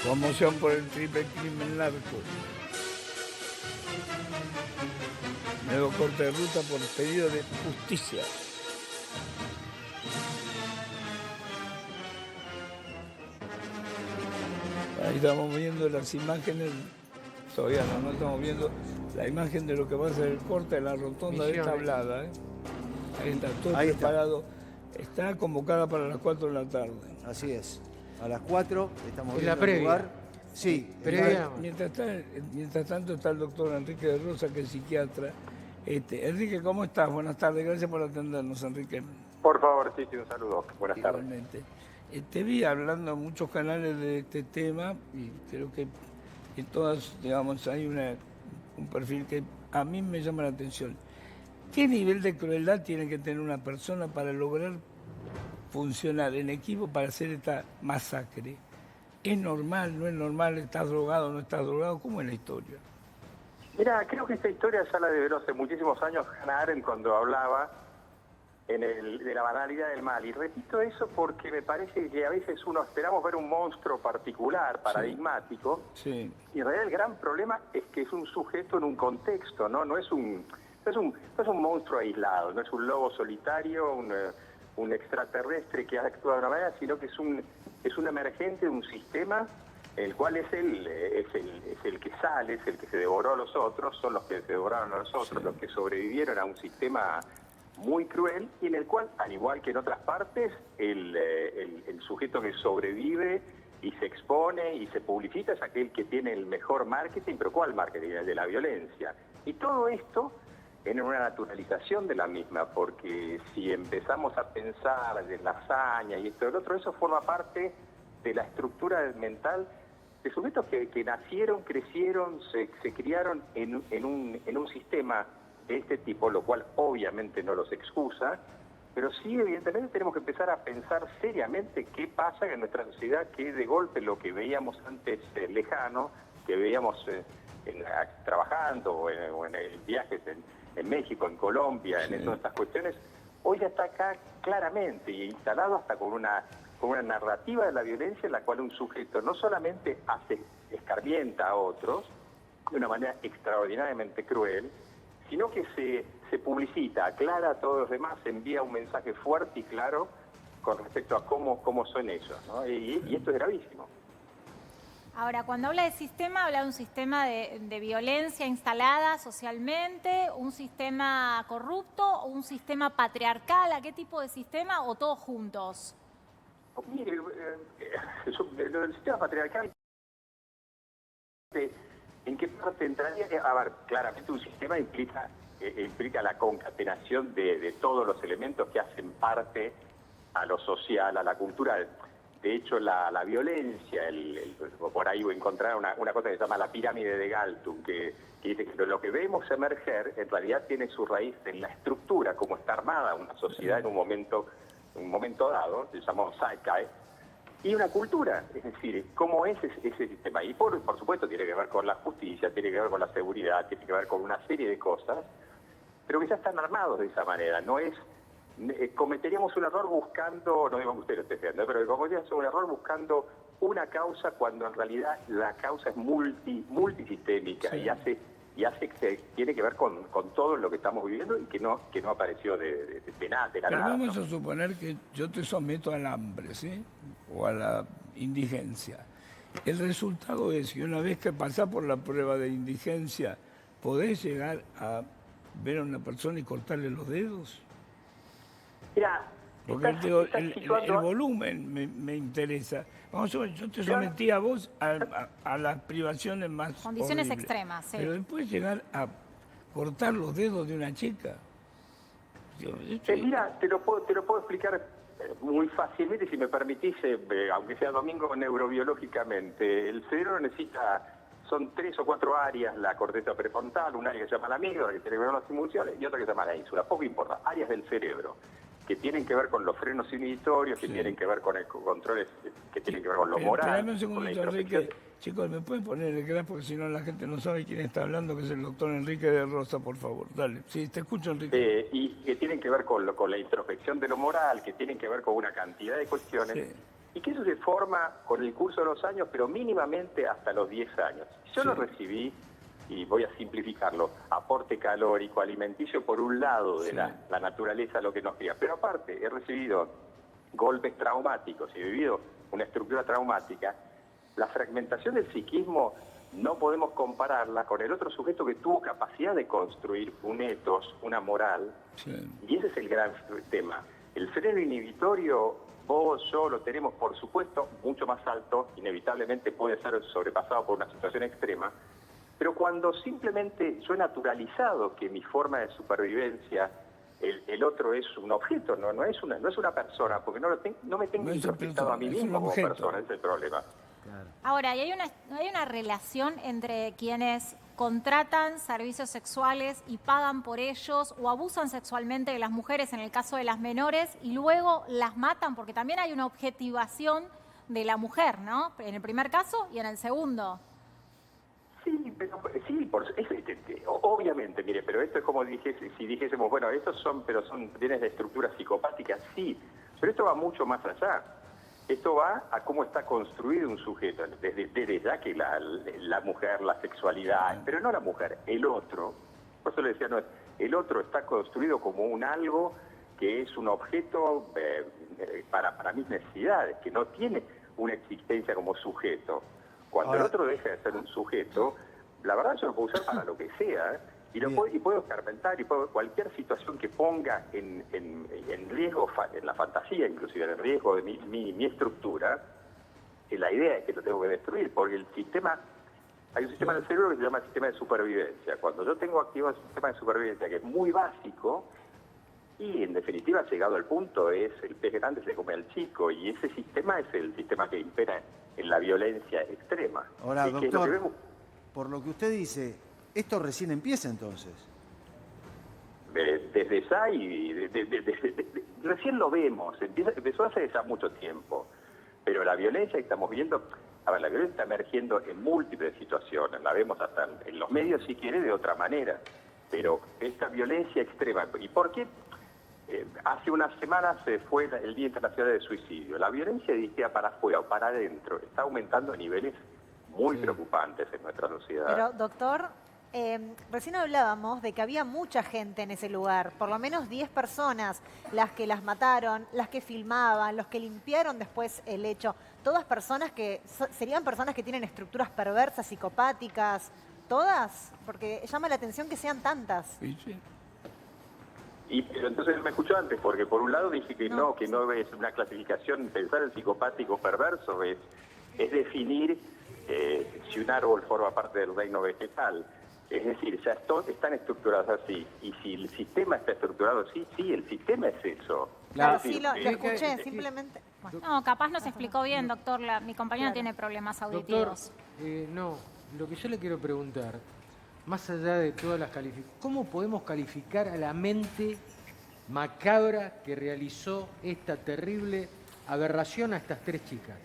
Conmoción por el triple crimen narco. Nuevo corte de ruta por pedido de justicia. Ahí estamos viendo las imágenes, todavía no estamos viendo la imagen de lo que va a ser el corte de la rotonda de Tablada. Ahí está, todo Ahí preparado. Está convocada para las 4 de la tarde. Así es. A las 4 estamos En viendo la previa. el lugar. Sí, Previa. Mientras tanto está el doctor Enrique de Rosa, que es psiquiatra. Enrique, ¿cómo estás? Buenas tardes, gracias por atendernos, Enrique. Por favor, sí, un saludo. Buenas tardes. Igualmente. Te vi hablando en muchos canales de este tema y creo que en todas, digamos, hay un perfil que a mí me llama la atención. ¿Qué nivel de crueldad tiene que tener una persona para lograr funcionar en equipo para hacer esta masacre? ¿Es normal, no es normal? ¿Estás drogado, no estás drogado? ¿Cómo es la historia? Mira, creo que esta historia ya la develó hace muchísimos años Hannah Arendt cuando hablaba de la banalidad del mal. Y repito eso porque me parece que a veces esperamos ver un monstruo particular, paradigmático, Sí. y en realidad el gran problema es que es un sujeto en un contexto, ¿no? No es un monstruo aislado, no es un lobo solitario, un extraterrestre que actúa de una manera, sino que es un emergente de un sistema el cual es el que sale, es el que se devoró a los otros, son los que se devoraron a los otros, Sí. los que sobrevivieron a un sistema muy cruel y en el cual, al igual que en otras partes, el sujeto que sobrevive y se expone y se publicita es aquel que tiene el mejor marketing, pero ¿cuál marketing? El de la violencia. Y todo esto en una naturalización de la misma, porque si empezamos a pensar en la hazaña y esto y el otro, eso forma parte de la estructura mental de sujetos que nacieron, crecieron, se criaron en un sistema de este tipo, lo cual obviamente no los excusa, pero sí evidentemente tenemos que empezar a pensar seriamente qué pasa en nuestra sociedad, que de golpe lo que veíamos antes lejano, que veíamos trabajando o en el viajes en México, en Colombia, Sí. en todas estas cuestiones, hoy ya está acá claramente y instalado hasta con una narrativa de la violencia en la cual un sujeto no solamente escarmienta a otros de una manera extraordinariamente cruel, sino que se publicita, aclara a todos los demás, envía un mensaje fuerte y claro con respecto a cómo son ellos, ¿no? Y esto es gravísimo. Ahora, cuando habla de sistema, habla de un sistema de violencia instalada socialmente, un sistema corrupto o un sistema patriarcal. ¿A qué tipo de sistema o todos juntos? Mire, el sistema patriarcal, ¿en qué parte entraría? A ver, claramente un sistema implica la concatenación de todos los elementos que hacen parte a lo social, a la cultura. De hecho, la violencia, por ahí encontrar una cosa que se llama la pirámide de Galtung, que dice que lo que vemos emerger en realidad tiene su raíz en la estructura, como está armada una sociedad en un momento dado, se llama Psyche, y una cultura, es decir, cómo es ese sistema. Y por supuesto tiene que ver con la justicia, tiene que ver con la seguridad, tiene que ver con una serie de cosas, pero que ya están armados de esa manera. No es cometeríamos un error buscando, no digo que usted lo esté haciendo, pero cometeríamos un error buscando una causa cuando en realidad la causa es multisistémica. Sí. y hace que tiene que ver con todo lo que estamos viviendo y que no apareció de nada. Pero vamos a suponer que yo te someto al hambre, ¿sí? O a la indigencia. El resultado es que una vez que pasás por la prueba de indigencia, ¿podés llegar a ver a una persona y cortarle los dedos? Mira, porque el volumen me interesa. Vamos a ver, yo te sometí a vos a las privaciones más condiciones horribles, extremas, sí. pero después llegar a cortar los dedos de una chica. Mira, te lo puedo explicar muy fácilmente, si me permitís, aunque sea domingo, neurobiológicamente. El cerebro son 3 o 4 áreas, la corteza prefrontal, un área que se llama la amígdala, que tiene que ver con las emociones, y otra que se llama la ínsula. Poco importa, áreas del cerebro que tienen que ver con los frenos inhibitorios, que tienen que ver con controles, que tienen que ver con lo moral. Espérame un segundito, Enrique. Chicos, ¿me pueden poner el graf? Porque si no la gente no sabe quién está hablando, que es el doctor Enrique de Rosa, por favor. Dale. Sí, te escucho, Enrique. Y que tienen que ver con la introspección de lo moral, que tienen que ver con una cantidad de cuestiones y que eso se forma con el curso de los años, pero mínimamente hasta los 10 años. Yo lo recibí, y voy a simplificarlo, aporte calórico, alimenticio por un lado de la naturaleza, lo que nos cría, pero aparte he recibido golpes traumáticos y he vivido una estructura traumática. La fragmentación del psiquismo no podemos compararla con el otro sujeto que tuvo capacidad de construir un ethos, una moral, y ese es el gran tema. El freno inhibitorio, vos, yo, lo tenemos, por supuesto, mucho más alto, inevitablemente puede ser sobrepasado por una situación extrema, pero cuando simplemente yo he naturalizado que mi forma de supervivencia, el otro es un objeto, no es una persona, porque no me tengo introspectado a mí mismo como persona, ese es el problema. Claro. Ahora, y hay una relación entre quienes contratan servicios sexuales y pagan por ellos o abusan sexualmente de las mujeres en el caso de las menores y luego las matan, porque también hay una objetivación de la mujer, ¿no? En el primer caso y en el segundo. Sí, obviamente, mire, pero esto es como si dijésemos, bueno, estos son bienes de estructuras psicopáticas, sí, pero esto va mucho más allá. Esto va a cómo está construido un sujeto, desde ya que la mujer, la sexualidad, pero no la mujer, el otro, por eso le decía, el otro está construido como un algo que es un objeto para mis necesidades, que no tiene una existencia como sujeto. Cuando el otro deja de ser un sujeto, la verdad yo lo puedo usar para lo que sea, y puedo escarmentar, y cualquier situación que ponga en riesgo, en la fantasía inclusive, en riesgo de mi estructura, la idea es que lo tengo que destruir, porque hay un sistema del cerebro que se llama el sistema de supervivencia. Cuando yo tengo activado el sistema de supervivencia, que es muy básico, y en definitiva ha llegado al punto, es el pez grande se come al chico, y ese sistema es el sistema que impera en la violencia extrema. Ahora, Y que es lo doctor, que vemos. por lo que usted dice, esto recién empieza entonces. Desde ya recién lo vemos, empezó hace ya mucho tiempo, pero la violencia que estamos viendo, la violencia está emergiendo en múltiples situaciones, la vemos hasta en los medios si quiere de otra manera, pero esta violencia extrema, ¿y por qué? Hace unas semanas se fue el Día Internacional del Suicidio, la violencia dirigida para afuera o para adentro está aumentando a niveles muy preocupantes en nuestra sociedad. Pero, doctor, recién hablábamos de que había mucha gente en ese lugar, por lo menos 10 personas, las que las mataron, las que filmaban, los que limpiaron después el hecho, todas personas que serían personas que tienen estructuras perversas, psicopáticas, todas, porque llama la atención que sean tantas. Sí, sí. Pero entonces me escuchó antes, porque por un lado dije que no es una clasificación, pensar en psicopático perverso es definir si un árbol forma parte del reino vegetal. Es decir, ya están estructurados así. Y si el sistema está estruturado así, sí, el sistema es eso. Claro, Es decir, sí, lo escuché, simplemente... Bueno. No, capaz no se explicó bien, doctor. Mi compañera tiene problemas auditivos. Doctor, no, lo que yo le quiero preguntar, más allá de todas las calificaciones, ¿cómo podemos calificar a la mente macabra que realizó esta terrible aberración a estas 3 chicas?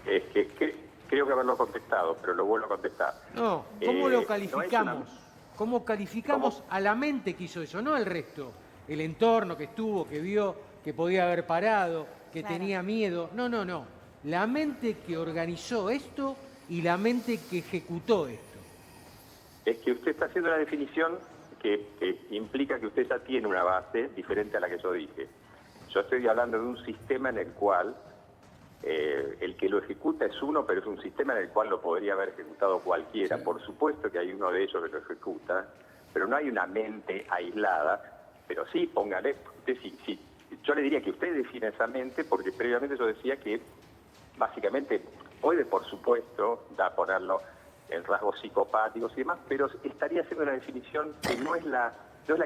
Es que creo que haberlo contestado, pero lo vuelvo a contestar. No, ¿cómo lo no calificamos? es ¿Cómo calificamos ¿Cómo? a la mente que hizo eso? No al resto. El entorno que estuvo, que vio, que podía haber parado, que Claro. tenía miedo. No, no, no. La mente que organizó esto y la mente que ejecutó esto. Es que usted está haciendo una definición que implica que usted ya tiene una base diferente a la que yo dije. Yo estoy hablando de un sistema en el cual el que lo ejecuta es uno, pero es un sistema en el cual lo podría haber ejecutado cualquiera. Por supuesto que hay uno de ellos que lo ejecuta, pero no hay una mente aislada. Pero sí, póngale, usted sí, yo le diría que usted define esa mente, porque previamente yo decía que básicamente puede, por supuesto, ponerlo en rasgos psicopáticos y demás, pero estaría haciendo una definición que no es la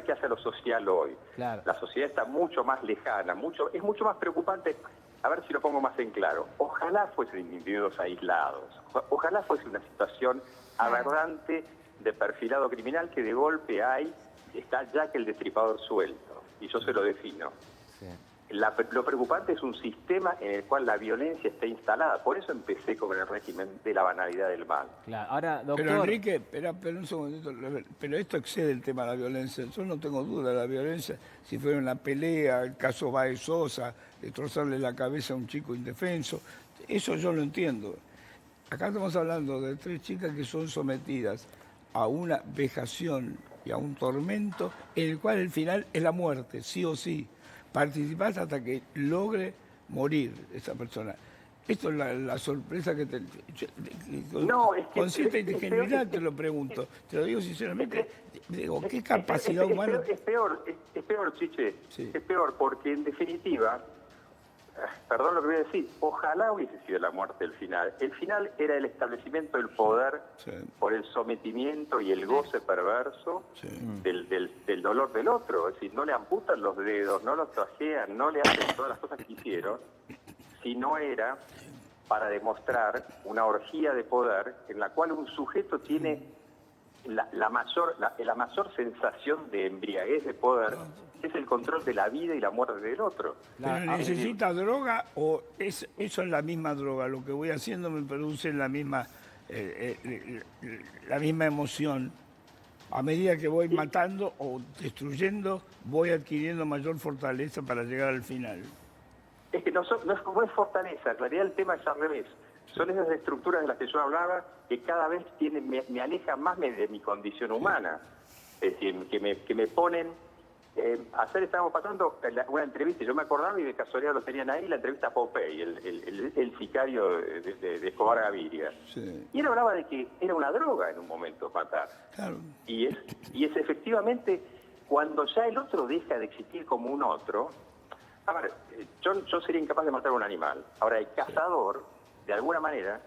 que hace a lo social hoy. Claro. La sociedad está mucho más lejana, es mucho más preocupante. A ver si lo pongo más en claro. Ojalá fuesen individuos aislados, ojalá fuese una situación aberrante de perfilado criminal que de golpe está Jack el Destripador suelto, y yo se lo defino. Sí. lo preocupante es un sistema en el cual la violencia está instalada. Por eso empecé con el régimen de la banalidad del mal. Claro. Ahora, doctor... Pero Enrique, espera un segundito, pero esto excede el tema de la violencia. Yo no tengo duda de la violencia. Si fuera una pelea, el caso Baez Sosa, destrozarle la cabeza a un chico indefenso, eso yo lo entiendo. Acá estamos hablando de 3 chicas que son sometidas a una vejación y a un tormento en el cual el final es la muerte, sí o sí. Participás hasta que logre morir esa persona. Esto es la sorpresa que te... No, es que... Con cierta ingenuidad te lo pregunto. Te lo digo sinceramente. Digo, ¿qué capacidad humana? Es peor, Chiche. Sí. Es peor porque, en definitiva, perdón lo que voy a decir, ojalá hubiese sido la muerte el final. El final era el establecimiento del poder por el sometimiento y el goce perverso del dolor del otro. Es decir, no le amputan los dedos, no lo trajean, no le hacen todas las cosas que hicieron, sino era para demostrar una orgía de poder en la cual un sujeto tiene la mayor sensación de embriaguez de poder, que es el control de la vida y la muerte del otro. ¿Pero necesita droga o eso es la misma droga? Lo que voy haciendo me produce la misma emoción. A medida que voy matando o destruyendo, voy adquiriendo mayor fortaleza para llegar al final. Es que no es fortaleza, en realidad el tema es al revés. Son esas estructuras de las que yo hablaba que cada vez me alejan más de mi condición humana. Es decir, que me ponen... ayer estábamos pasando una entrevista, yo me acordaba y de casualidad lo tenían ahí, la entrevista a Popey, el sicario de Escobar Gaviria. Sí. Y él hablaba de que era una droga en un momento matar. Claro. Y es efectivamente cuando ya el otro deja de existir como un otro. A ver, yo sería incapaz de matar a un animal. Ahora, el cazador, de alguna manera,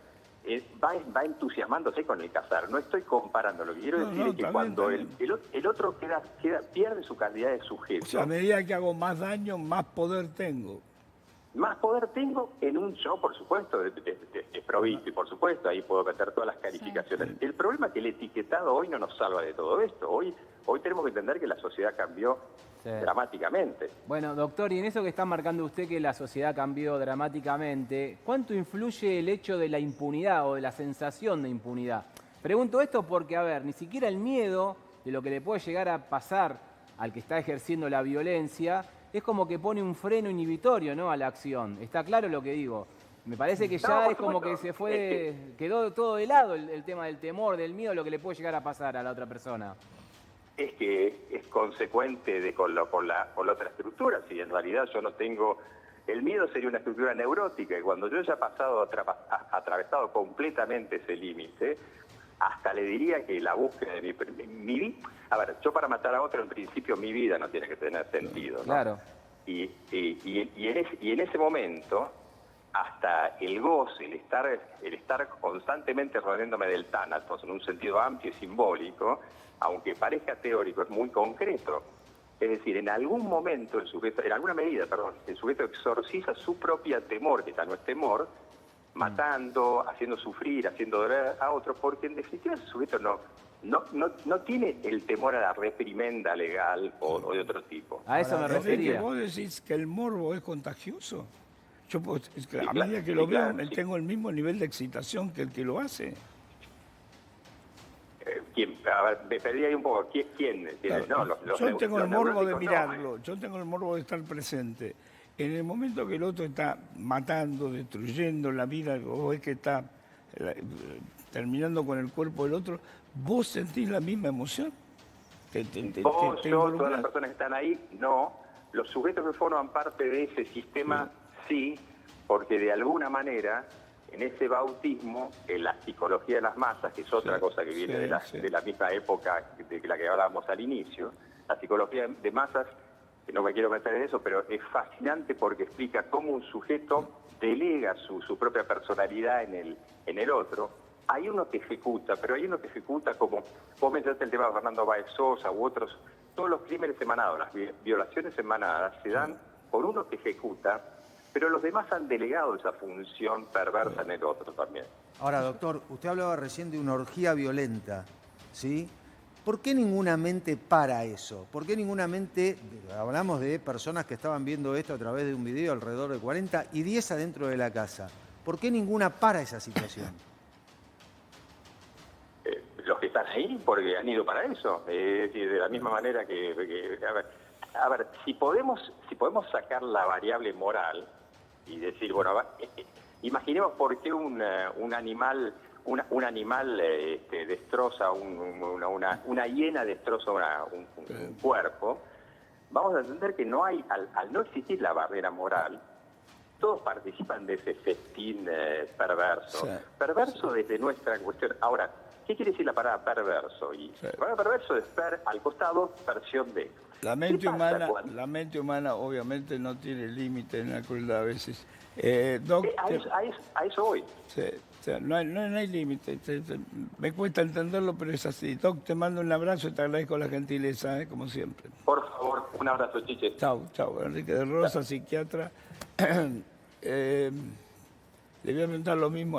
va entusiasmándose con el cazar. No estoy comparando. Lo que quiero decir es que cuando el otro pierde su calidad de sujeto... O sea, a medida que hago más daño, más poder tengo. Más poder tengo en un show, por supuesto, desprovisto, y por supuesto, ahí puedo meter todas las calificaciones. Sí. El problema es que el etiquetado hoy no nos salva de todo esto. Hoy tenemos que entender que la sociedad cambió dramáticamente. Bueno, doctor, y en eso que está marcando usted que la sociedad cambió dramáticamente, ¿cuánto influye el hecho de la impunidad o de la sensación de impunidad? Pregunto esto porque, a ver, ni siquiera el miedo de lo que le puede llegar a pasar al que está ejerciendo la violencia es como que pone un freno inhibitorio, ¿no?, a la acción. ¿Está claro lo que digo? Me parece que ya es como que se fue, quedó todo de lado el tema del temor, del miedo, lo que le puede llegar a pasar a la otra persona. Es que es consecuente con la otra estructura. Si en realidad yo no tengo... El miedo sería una estructura neurótica, y cuando yo ya he atravesado completamente ese límite, hasta le diría que la búsqueda de mi vida... A ver, yo para matar a otro, en principio, mi vida no tiene que tener sentido, ¿no? Claro. Y en ese momento, hasta el goce, el estar constantemente rodeándome del tánatos, en un sentido amplio y simbólico, aunque parezca teórico, es muy concreto. Es decir, en algún momento, en alguna medida, el sujeto exorciza su propio temor, que ya no es temor, matando, haciendo sufrir, haciendo doler a otro, porque en definitiva ese sujeto no tiene el temor a la reprimenda legal o de otro tipo. A eso me refería. ¿Vos decís que el morbo es contagioso? Yo a medida que lo veo, tengo el mismo nivel de excitación que el que lo hace. A ver, me perdí ahí un poco. ¿Quién? Claro, no, yo tengo el morbo de mirarlo, yo tengo el morbo de estar presente. En el momento que el otro está matando, destruyendo la vida, o es que está terminando con el cuerpo del otro, ¿vos sentís la misma emoción? Yo, todas las personas que están ahí, no. Los sujetos que forman parte de ese sistema, sí, porque de alguna manera, en ese bautismo, en la psicología de las masas, que es otra cosa que viene de la misma época de la que hablábamos al inicio, la psicología de masas, que no me quiero meter en eso, pero es fascinante porque explica cómo un sujeto delega su propia personalidad en el otro. Hay uno que ejecuta, pero hay uno que ejecuta como... Vos mencionaste el tema de Fernando Baez Sosa u otros. Todos los crímenes emanados, las violaciones emanadas, se dan por uno que ejecuta, pero los demás han delegado esa función perversa en el otro también. Ahora, doctor, usted hablaba recién de una orgía violenta, ¿sí? ¿Por qué ninguna mente para eso? ¿Por qué ninguna mente, hablamos de personas que estaban viendo esto a través de un video, alrededor de 40 y 10 adentro de la casa? ¿Por qué ninguna para esa situación? Los que están ahí, porque han ido para eso. Es decir, de la misma manera a ver, si podemos sacar la variable moral y decir, bueno, imaginemos por qué un animal destroza, una hiena destroza un cuerpo. Vamos a entender que no hay, al no existir la barrera moral, todos participan de ese festín perverso. Sí. Perverso desde nuestra cuestión. Ahora, ¿qué quiere decir la palabra perverso? La palabra perverso es al costado, versión de. La ¿Qué mente pasa humana, cuando- la mente humana obviamente no tiene límite en la crueldad a veces. Doc, a eso voy. sí, o sea, no hay límite. Me cuesta entenderlo, pero es así. Doc, te mando un abrazo y te agradezco la gentileza, como siempre. Por favor, un abrazo, Chiche. Chau, chau. Enrique de Rosa, psiquiatra. Le voy a preguntar lo mismo.